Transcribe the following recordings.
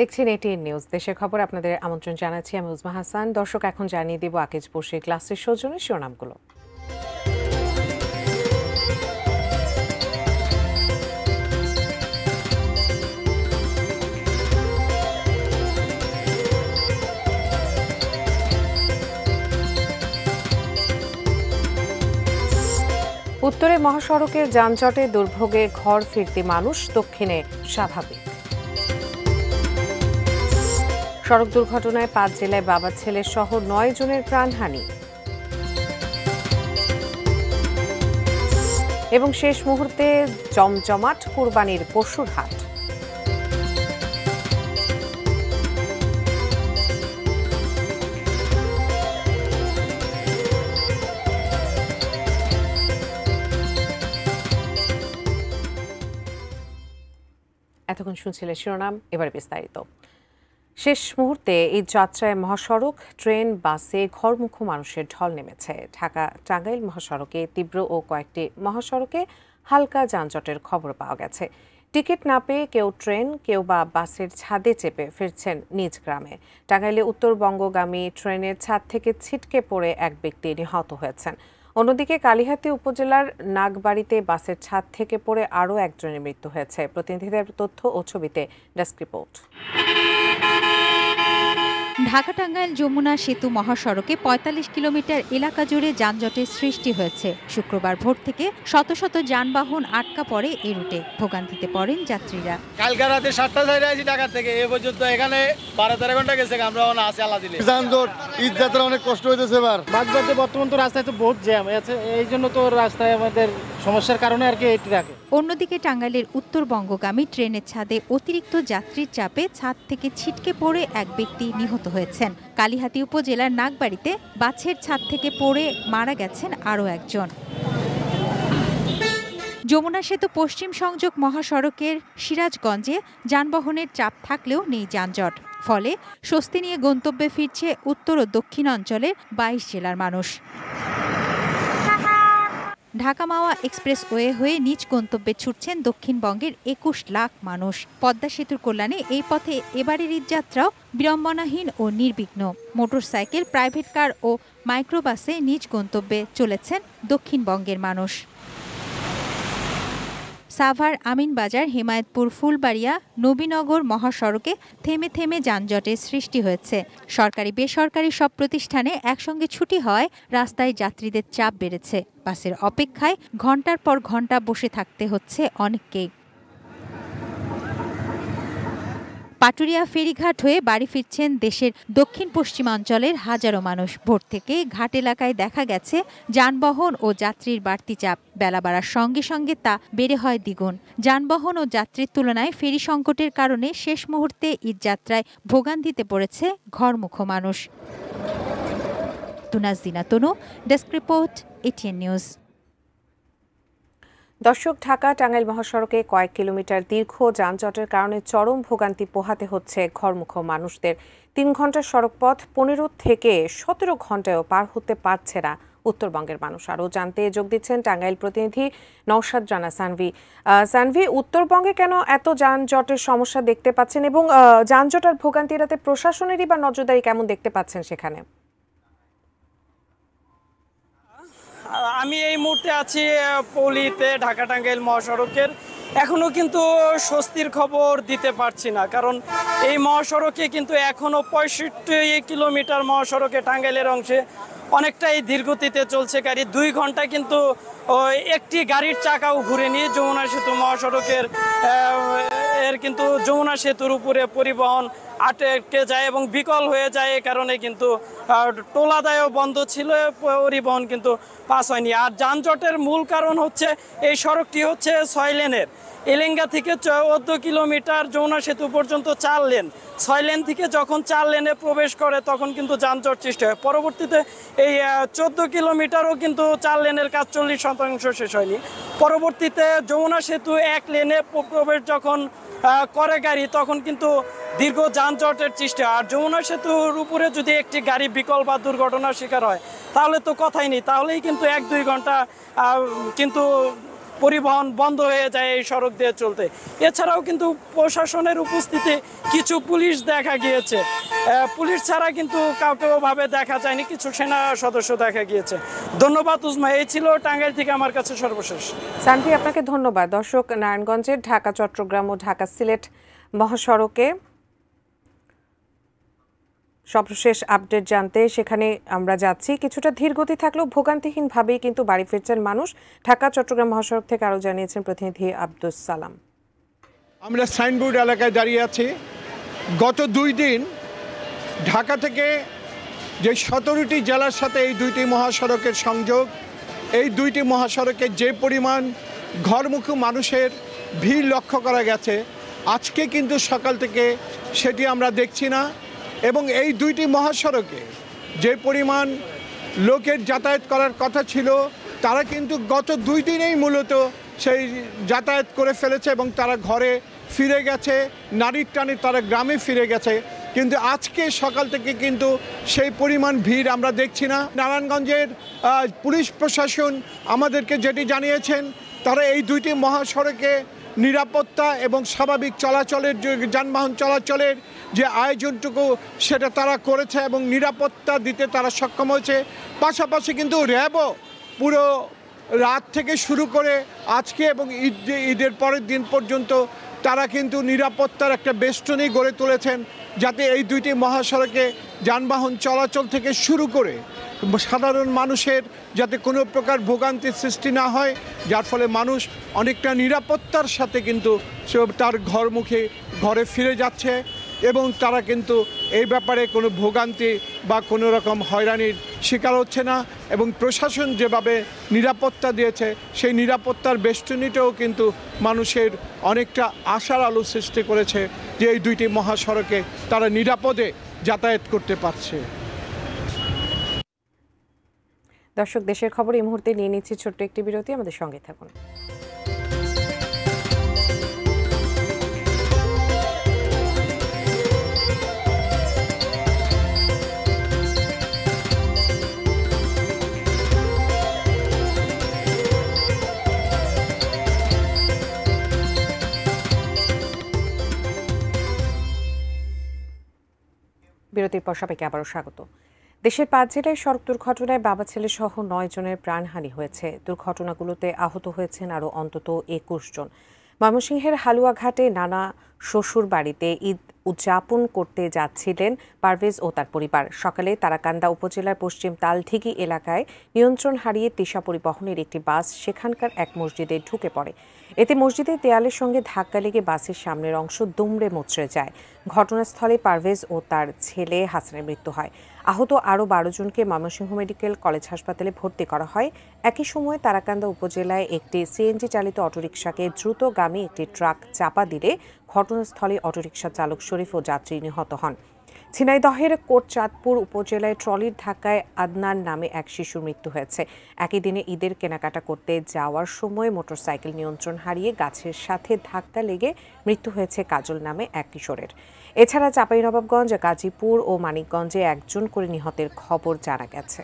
দেখছেন ATN news. দেশের খবর আপনাদের আমন্ত্রণ জানাচ্ছি আমি উজমা হাসান। দর্শক, এখন জানিয়ে দিব আকিজ বসির ক্লাসের সৌজন্যে শিরোনামগুলো। উত্তরে মহাসড়কের যানজটে দুর্ভোগে ঘর ফিরতি মানুষ, দক্ষিণে স্বাভাবিক। সড়ক দুর্ঘটনায় 5 জেলায় বাবা ছেলে সহ 9 জনের প্রাণহানি। এবং শেষ মুহূর্তে জমজমাট কুরবানির পশুর হাট। এতক্ষণ শুনছিলেন শিরোনাম, এবার বিস্তারিত। শেষ মুহূর্তে এই যাত্রায় মহাসড়ক, ট্রেন, বাসে ঘরমুখো মানুষের ঢল নেমেছে। ঢাকা টাঙ্গাইল মহাসড়কে তীব্র ও কয়েকটি মহাসড়কে হালকা যানজটের খবর পাওয়া গেছে। টিকিট না পেয়ে কেউ ট্রেন, কেউ বা বাসের ছাদে চেপে ফিরছেন নিজ গ্রামে। টাঙ্গাইলে উত্তরবঙ্গগামী ট্রেনের ছাদ থেকে ছিটকে পড়ে এক ব্যক্তি নিহত হয়েছেন। অন্যদিকে কালিহাতী উপজেলার নাগবাড়িতে বাসের ছাদ থেকে পড়ে আরও একজনের মৃত্যু হয়েছে। প্রতিনিধিদের তথ্য ও ছবিতে ডেস্ক রিপোর্ট। ঢাকা টাঙ্গাইল যমুনা সেতু মহাসড়কে ৪৫ কিলোমিটার এলাকা জুড়ে যানজটের সৃষ্টি হয়েছে। শুক্রবার ভোর থেকে শত শত যানবাহন আটকা পড়ে এই রুটে। ভোগান্তিতে পড়েন যাত্রীরা। কালকে রাতে 7টা সাইডে আসি ঢাকা থেকে, এ পর্যন্ত এখানে 12-13 ঘন্টা গেছে। আমরা আসি আল্লাহ দিলে। যানজট, ঈদ যাত্রা অনেক কষ্ট হইতেছে। এবার বাগবাতে বর্তমান তো রাস্তায় তো বহুত জ্যাম আছে, এই জন্য তো রাস্তায় আমাদের সমস্যার কারণে আর কি এটি রাখে। অন্যদিকে টাঙ্গাইলের উত্তরবঙ্গগামী ট্রেনের ছাদে অতিরিক্ত যাত্রীর চাপে ছাদ থেকে ছিটকে পড়ে এক ব্যক্তি নিহত হয়েছেন। কালিহাতী উপজেলার নাগবাড়িতে বাসের ছাদ থেকে পড়ে মারা গেছেন আরও একজন। যমুনা সেতু পশ্চিম সংযোগ মহাসড়কের সিরাজগঞ্জে যানবাহনের চাপ থাকলেও নেই যানজট। ফলে স্বস্তি নিয়ে গন্তব্যে ফিরছে উত্তর ও দক্ষিণ অঞ্চলের 22 জেলার মানুষ। ঢাকা মাওয়া এক্সপ্রেসওয়ে হয়ে নিজ গন্তব্যে ছুটছেন দক্ষিণবঙ্গের 21 লাখ মানুষ। পদ্মা সেতুর কল্যাণে এই পথে এবারের ঈদযাত্রাও বিড়ম্বনাহীন ও নির্বিঘ্ন। মোটরসাইকেল, প্রাইভেট কার ও মাইক্রোবাসে নিজ গন্তব্যে চলেছেন দক্ষিণবঙ্গের মানুষ। সাভার, আমিনবাজার, হেমায়েতপুর, ফুলবাড়িয়া, নবীনগর মহাসড়কে থেমে থেমে যানজটের সৃষ্টি হয়েছে। সরকারি বেসরকারি সব প্রতিষ্ঠানে একসঙ্গে ছুটি হয় রাস্তায় যাত্রীদের চাপ বেড়েছে। বাসের অপেক্ষায় ঘন্টার পর ঘন্টা বসে থাকতে হচ্ছে অনেককেই। পাটুরিয়া ফেরিঘাট হয়ে বাড়ি ফিরছেন দেশের দক্ষিণ পশ্চিমাঞ্চলের হাজারো মানুষ। ভোর থেকে ঘাট এলাকায় দেখা গেছে যানবাহন ও যাত্রীর বাড়তি চাপ। বেলা বাড়ার সঙ্গে সঙ্গে তা বেড়ে হয় দ্বিগুণ। যানবাহন ও যাত্রীর তুলনায় ফেরি সংকটের কারণে শেষ মুহূর্তে ঈদযাত্রায় ভোগান্তিতে পড়েছে ঘরমুখো মানুষ। তুনাজিনা তনু, ডেস্ক রিপোর্ট, এটিএন নিউজ। দর্শক, ঢাকা টাঙ্গাইল মহাসড়কে কয়েক কিলোমিটার দীর্ঘ যানজটের কারণে চরম ভোগান্তি পোহাতে হচ্ছে ঘরমুখো মানুষদের। 3 ঘন্টার সড়ক পথ 15 থেকে 17 ঘন্টায়ও পার হতে পারছে না উত্তরবঙ্গের মানুষ। আরও জানতে যোগ দিচ্ছেন টাঙ্গাইল প্রতিনিধি নওশাদ রানা সানভি। সানভি, উত্তরবঙ্গে কেন এত যানজটের সমস্যা দেখতে পাচ্ছেন এবং যানজট আর ভোগান্তি এড়াতে প্রশাসনেরই বা নজরদারি কেমন দেখতে পাচ্ছেন সেখানে? আমি এই মুহূর্তে আছি পৌলিতে, ঢাকা টাঙ্গাইল মহাসড়কের। এখনও কিন্তু স্বস্তির খবর দিতে পারছি না, কারণ এই মহাসড়কে কিন্তু এখনও 65 কিলোমিটার মহাসড়কে টাঙ্গাইলের অংশে অনেকটাই ধীরগতিতে চলছে গাড়ি। 2 ঘন্টা কিন্তু একটি গাড়ির চাকাও ঘুরেনি। যমুনা সেতু মহাসড়কের কিন্তু যমুনা সেতুর উপরে পরিবহন আটকে যায় এবং বিকল হয়ে যায়। এ কারণে কিন্তু টোলাদায়ও বন্ধ ছিল, পরিবহন কিন্তু পাস হয়নি। আর যানজটের মূল কারণ হচ্ছে এই সড়কটি হচ্ছে 6 লেনের। এলেঙ্গা থেকে 14 কিলোমিটার, যমুনা সেতু পর্যন্ত 4 লেন। 6 লেন থেকে যখন 4 লেনে প্রবেশ করে তখন কিন্তু যানজট সৃষ্টি হয়। পরবর্তীতে এই 14 কিলোমিটারও কিন্তু 4 লেনের কাজ 40% শেষ হয়নি। পরবর্তীতে যমুনা সেতু 1 লেনে প্রবেশ যখন করে গাড়ি, তখন কিন্তু দীর্ঘ যানজটের সৃষ্টি হয়। আর যমুনা সেতুর উপরে যদি একটি গাড়ি বিকল বা দুর্ঘটনার শিকার হয় তাহলে তো কথাই নেই, তাহলেই কিন্তু 1-2 ঘন্টা কিন্তু পরিবহন বন্ধ হয়ে যায় এই সড়ক দিয়ে চলতে। এছাড়াও কিন্তু প্রশাসনের উপস্থিতি কিছু পুলিশ দেখা গিয়েছে, পুলিশ ছাড়া কিন্তু কাউকে ওভাবে দেখা যায়নি, কিছু সেনা সদস্য দেখা গিয়েছে। ধন্যবাদ উজমা, এই ছিল টাঙ্গাইল থেকে আমার কাছে সর্বশেষ। সানভি, আপনাকে ধন্যবাদ। দর্শক, নারায়ণগঞ্জের ঢাকা চট্টগ্রাম ও ঢাকা সিলেট মহাসড়কে সর্বশেষ আপডেট জানতে সেখানে আমরা যাচ্ছি। কিছুটা ধীরগতি থাকলেও ভোগান্তিহীনভাবেই কিন্তু বাড়ি ফিরছেন মানুষ। ঢাকা চট্টগ্রাম মহাসড়ক থেকে আরও জানিয়েছেন প্রতিনিধি আব্দুস সালাম। আমরা সাইনবোর্ড এলাকায় দাঁড়িয়ে আছি। গত 2 দিন ঢাকা থেকে যে 17টি জেলার সাথে এই 2টি মহাসড়কের সংযোগ, এই 2টি মহাসড়কে যে পরিমাণ ঘরমুখী মানুষের ভিড় লক্ষ্য করা গেছে, আজকে কিন্তু সকাল থেকে সেটি আমরা দেখছি না। এবং এই 2টি মহাসড়কে যে পরিমাণ লোকের যাতায়াত করার কথা ছিল, তারা কিন্তু গত 2 দিনেই মূলত সেই যাতায়াত করে ফেলেছে এবং তারা ঘরে ফিরে গেছে, নারীর টানে তারা গ্রামে ফিরে গেছে। কিন্তু আজকে সকাল থেকে কিন্তু সেই পরিমাণ ভিড় আমরা দেখছি না। নারায়ণগঞ্জের পুলিশ প্রশাসন আমাদেরকে যেটি জানিয়েছেন, তারা এই 2টি মহাসড়কে নিরাপত্তা এবং স্বাভাবিক চলাচলের যানবাহন চলাচলের যে আয়োজনটুকু সেটা তারা করেছে এবং নিরাপত্তা দিতে তারা সক্ষম হয়েছে। পাশাপাশি কিন্তু র্যাবও পুরো রাত থেকে শুরু করে আজকে এবং ঈদের পরের দিন পর্যন্ত তারা কিন্তু নিরাপত্তার একটা বেষ্টনী গড়ে তুলেছেন, যাতে এই 2টি মহাসড়কে যানবাহন চলাচল থেকে শুরু করে সাধারণ মানুষের যাতে কোনো প্রকার ভোগান্তির সৃষ্টি না হয়, যার ফলে মানুষ অনেকটা নিরাপত্তার সাথে কিন্তু সে তার ঘরে ফিরে যাচ্ছে এবং তারা কিন্তু এই ব্যাপারে কোনো ভোগান্তি বা কোনো রকম হয়রানির শিকার হচ্ছে না। এবং প্রশাসন যেভাবে নিরাপত্তা দিয়েছে, সেই নিরাপত্তার বেষ্টনীটাও কিন্তু মানুষের অনেকটা আশার আলো সৃষ্টি করেছে যে এই 2টি মহাসড়কে তারা নিরাপদে যাতায়াত করতে পারছে। দর্শক, দেশের খবর এই মুহূর্তে নিয়ে নিচ্ছি ছোট্ট একটি বিরতি, আমাদের সঙ্গে থাকুন। বিরতির পর সবাইকে আবারও স্বাগত। দেশের 5 জেলায় সড়ক দুর্ঘটনায় বাবা ছেলে সহ 9 জনের প্রাণহানি হয়েছে। দুর্ঘটনাগুলোতে আহত হয়েছেন আরও অন্তত 21 জন। ময়মনসিংহের হালুয়াঘাটে নানা শ্বশুর বাড়িতে ঈদ উদযাপন করতে যাচ্ছিলেন পারভেজ ও তার পরিবার। সকালে তারাকান্দা উপজেলার পশ্চিম তালধিগি এলাকায় নিয়ন্ত্রণ হারিয়ে তিশা পরিবহনের একটি বাস সেখানকার এক মসজিদে ঢুকে পড়ে। এতে মসজিদের দেয়ালের সঙ্গে ধাক্কা লেগে বাসের সামনের অংশ দুমড়ে মুচড়ে যায়। ঘটনাস্থলে পারভেজ ও তার ছেলে হাসানের মৃত্যু হয়। আহত আরও 12 জনকে ময়মনসিংহ মেডিকেল কলেজ হাসপাতালে ভর্তি করা হয়। একই সময় তারাকান্দা উপজেলায় একটি সিএনজি চালিত অটোরিকশাকে দ্রুতগামী একটি ট্রাক চাপা দিলে ঘটনাস্থলে অটোরিকশা চালক শরীফ ও যাত্রী নিহত হন। ঝিনাইদহের কোটচাঁদপুর উপজেলায় ট্রলির ধাক্কায় আদনান নামে এক শিশুর মৃত্যু হয়েছে। একই দিনে ঈদের কেনাকাটা করতে যাওয়ার সময় মোটরসাইকেল নিয়ন্ত্রণ হারিয়ে গাছের সাথে ধাক্কা লেগে মৃত্যু হয়েছে কাজল নামে এক কিশোরের। এছাড়া চাঁপাইনবাবগঞ্জ, গাজীপুর ও মানিকগঞ্জে 1 জন করে নিহতের খবর জানা গেছে।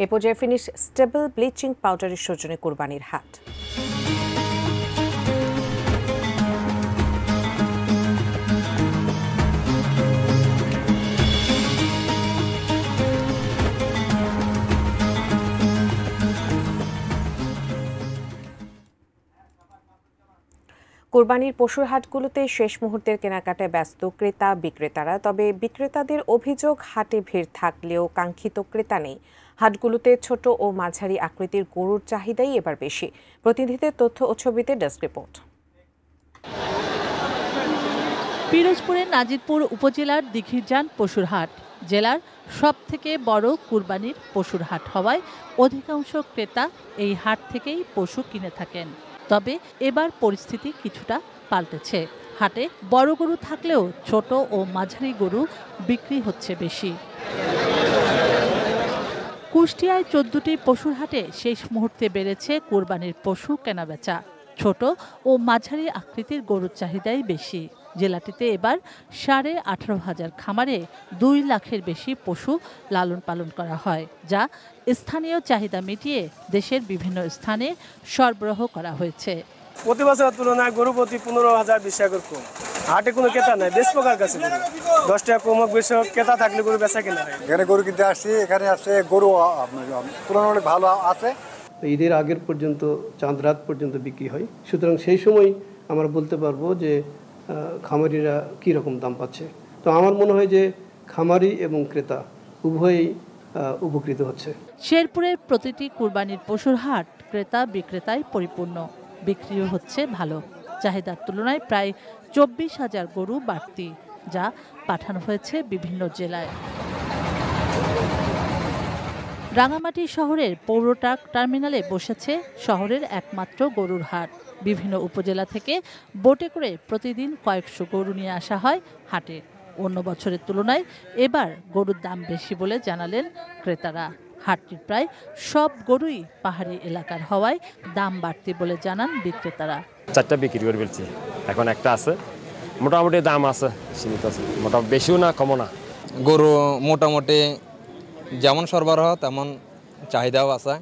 এ পর্যায়ে ফিনিশ স্টেবল ব্লিচিং পাউডারের সৌজন্যে কোরবানির হাট। কোরবানির পশুর হাটগুলোতে শেষ মুহূর্তের কেনাকাটায় ব্যস্ত ক্রেতা বিক্রেতারা। তবে বিক্রেতাদের অভিযোগ, হাটে ভিড় থাকলেও কাঙ্ক্ষিত ক্রেতা নেই। হাটগুলোতে ছোট ও মাঝারি আকৃতির গরুর চাহিদাই এবার বেশি। প্রতিনিধিদের তথ্য ও ছবিতে ডেস্ক রিপোর্ট। পিরোজপুরের নাজিরপুর উপজেলার দিঘিরজান পশুর হাট জেলার সবথেকে বড় কুরবানির পশুর হাট হওয়ায় অধিকাংশ ক্রেতা এই হাট থেকেই পশু কিনে থাকেন। তবে এবার পরিস্থিতি কিছুটা পাল্টেছে। হাটে বড় গরু থাকলেও ছোট ও মাঝারি গরু বিক্রি হচ্ছে বেশি। কুষ্টিয়ায় 14টি পশুর হাটে শেষ মুহূর্তে বেড়েছে কোরবানির পশু কেনাবেচা। ছোট ও মাঝারি আকৃতির গরুর চাহিদাই বেশি। জেলাটিতে এবার 18,500 খামারে 2 লাখের বেশি পশু লালন পালন করা হয়, যা স্থানীয় চাহিদা মিটিয়ে দেশের বিভিন্ন স্থানে সরবরাহ করা হয়েছে। প্রতি বছরের তুলনায় গরু প্রতি 15,000 20 টাকা কম। হাটে কোনো ক্রেতা নাই, বেশ প্রকার কাছে 10 টাকা কম হোক বেশি হোক, ক্রেতা থাকলে গরু বেচা কিনা হয়। এখানে গরু কিনতে আসছি, এখানে আসছে গরু তুলনামূলক ভালো আছে। ঈদের আগের পর্যন্ত চাঁদ রাত পর্যন্ত বিক্রি হয়, সুতরাং সেই সময় আমরা বলতে পারবো যে খামারিরা কী রকম দাম পাচ্ছে। তো আমার মনে হয় যে খামারি এবং ক্রেতা উভয়ই উপকৃত হচ্ছে। শেরপুরের প্রতিটি কুরবানির পশুর হাট ক্রেতা বিক্রেতায় পরিপূর্ণ, বিক্রিও হচ্ছে ভালো। চাহিদার তুলনায় প্রায় 24,000 গরু বাড়তি, যা পাঠানো হয়েছে বিভিন্ন জেলায়। রাঙামাটি শহরের পৌর ট্রাক টার্মিনালে বসেছে শহরের একমাত্র গরুর হাট। বিভিন্ন উপজেলা থেকে বোটে করে প্রতিদিন কয়েকশো গরু নিয়ে আসা হয় হাটে। অন্য বছরের তুলনায় এবার গরুর দাম বেশি বলে জানালেন ক্রেতারা। হাটটির প্রায় সব গরুই পাহাড়ি এলাকার হওয়ায় দাম বাড়তি বলে জানান বিক্রেতারা। 4টা বিক্রি করে ফেলছি, এখন একটা আছে, মোটামুটি দাম আছে, সীমিত আছে, মোটামুটি বেশিও না কমও না। গরু মোটামুটি যেমন সরবরাহ তেমন চাহিদাও আছে।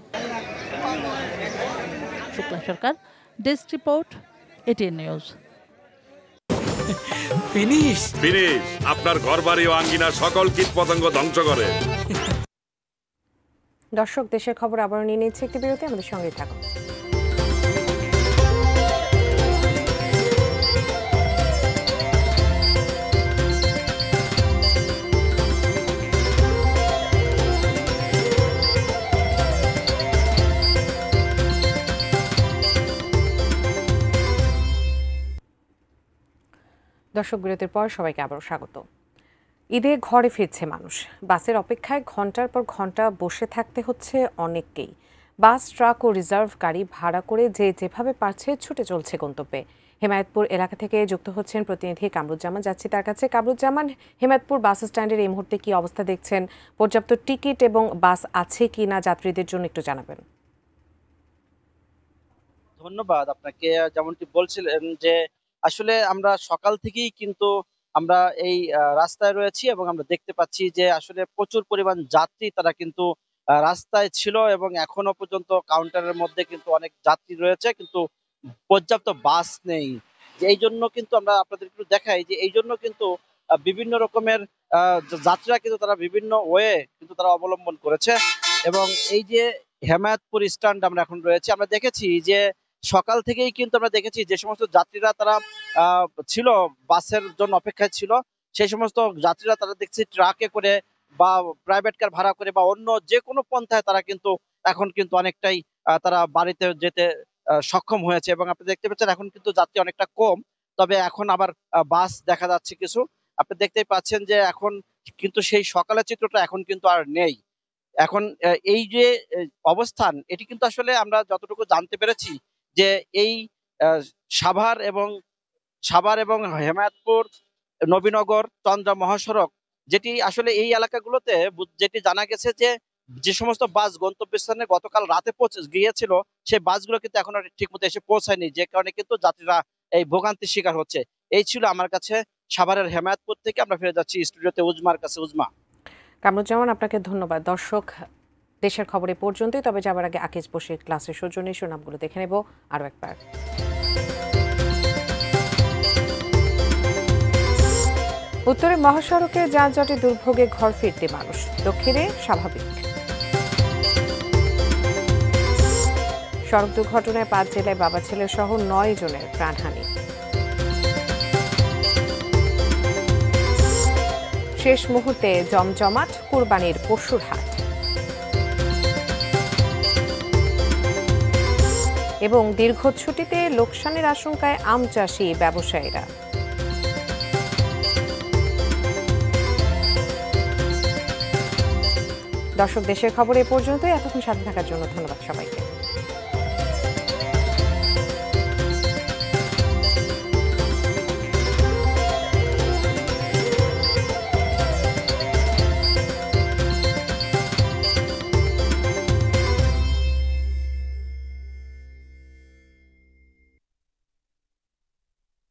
Shukla Sarkar, desk report, ATN news. Finish আপনার ঘরবাড়ি ও আঙ্গিনার সকল কীটপতঙ্গ ধ্বংস করে। দর্শক, দেশের খবর আবারও নিয়ে নিচ্ছে একটি বিরতি, আমাদের সঙ্গে থাকুন। দর্শক, বিরতির পর সবাইকে আবারও স্বাগত। ঈদে ঘরে ফিরছে মানুষ, বাসের অপেক্ষায় ঘন্টার পর ঘন্টা বসে থাকতে হচ্ছে অনেককেই। বাস, ট্রাক ও রিজার্ভ গাড়ি ভাড়া করে যে যেভাবে পারছে ছুটে চলছে গন্তব্যে। হেমায়েতপুর এলাকা থেকে যুক্ত হচ্ছেন প্রতিনিধি কামরুজ্জামান, যাচ্ছি তার কাছে। কামরুজ্জামান, হেমায়েতপুর বাস স্ট্যান্ডের এই মুহূর্তে কি অবস্থা দেখছেন? পর্যাপ্ত টিকিট এবং বাস আছে কি না যাত্রীদের জন্য একটু জানাবেন। ধন্যবাদ আপনাকে। যেমনটি বলছিলেন যে আসলে আমরা সকাল থেকেই কিন্তু আমরা এই রাস্তায় রয়েছি এবং আমরা দেখতে পাচ্ছি যে আসলে প্রচুর পরিমাণ যাত্রী তারা কিন্তু রাস্তায় ছিল এবং এখনো পর্যন্ত কাউন্টারের মধ্যে কিন্তু অনেক যাত্রী রয়েছে, কিন্তু পর্যাপ্ত বাস নেই। এই জন্য কিন্তু আমরা আপনাদের একটু দেখাই যে এই জন্য কিন্তু বিভিন্ন রকমের যাত্রীরা কিন্তু তারা বিভিন্ন ওয়ে কিন্তু তারা অবলম্বন করেছে। এবং এই যে হেমায়েতপুর স্ট্যান্ড আমরা এখন রয়েছে, আমরা দেখেছি যে সকাল থেকেই কিন্তু আমরা দেখেছি যে সমস্ত যাত্রীরা তারা ছিল বাসের জন্য অপেক্ষায় ছিল, সেই সমস্ত যাত্রীরা তারা দেখছি ট্রাকে করে বা প্রাইভেট কার ভাড়া করে বা অন্য যে কোনো পন্থায় তারা কিন্তু এখন কিন্তু অনেকটাই তারা বাড়িতে যেতে সক্ষম হয়েছে। এবং আপনি দেখতে পাচ্ছেন এখন কিন্তু যাত্রী অনেকটা কম, তবে এখন আবার বাস দেখা যাচ্ছে কিছু। আপনি দেখতেই পাচ্ছেন যে এখন কিন্তু সেই সকালের চিত্রটা এখন কিন্তু আর নেই। এখন এই যে অবস্থান, এটি কিন্তু আসলে আমরা যতটুকু জানতে পেরেছি যে এই সাভার এবং হেমায়েতপুর, নবীনগর, চন্দ্রা মহাসড়ক, যেটি আসলে এই এলাকাগুলোতে যেটি জানা গেছে যে সমস্ত বাস গন্তব্যস্থানে গতকাল রাতে গিয়েছিল, সেই বাসগুলো কিন্তু এখনো ঠিকমতো এসে পৌঁছায়নি, যে কারণে কিন্তু যাত্রীরা এই ভোগান্তির শিকার হচ্ছে। এই ছিল আমার কাছে সাভারের হেমায়েতপুর থেকে। আমরা ফিরে যাচ্ছি স্টুডিওতে উজমার কাছে। উজমা। কামরুজ্জামান, আপনাকে ধন্যবাদ। দর্শক, দেশের খবরে পর্যন্তই, তবে যাবার আগে আকিজ বসে ক্লাসের সৌজন্যে শিরোনামগুলো দেখে নেব আরও একবার। উত্তরে মহাসড়কে যানজটে দুর্ভোগে ঘর ফিরতে মানুষ, দক্ষিণে স্বাভাবিক। সড়ক দুর্ঘটনায় 5 জেলায় বাবা ছেলে সহ 9 জনের প্রাণহানি। শেষ মুহূর্তে জমজমাট কুরবানির পশুর হাট। এবং দীর্ঘ ছুটিতে লোকসানের আশঙ্কায় আম চাষি ব্যবসায়ীরা। দর্শক, দেশের খবর এ পর্যন্তই। এতক্ষণ সাথে থাকার জন্য ধন্যবাদ সবাইকে।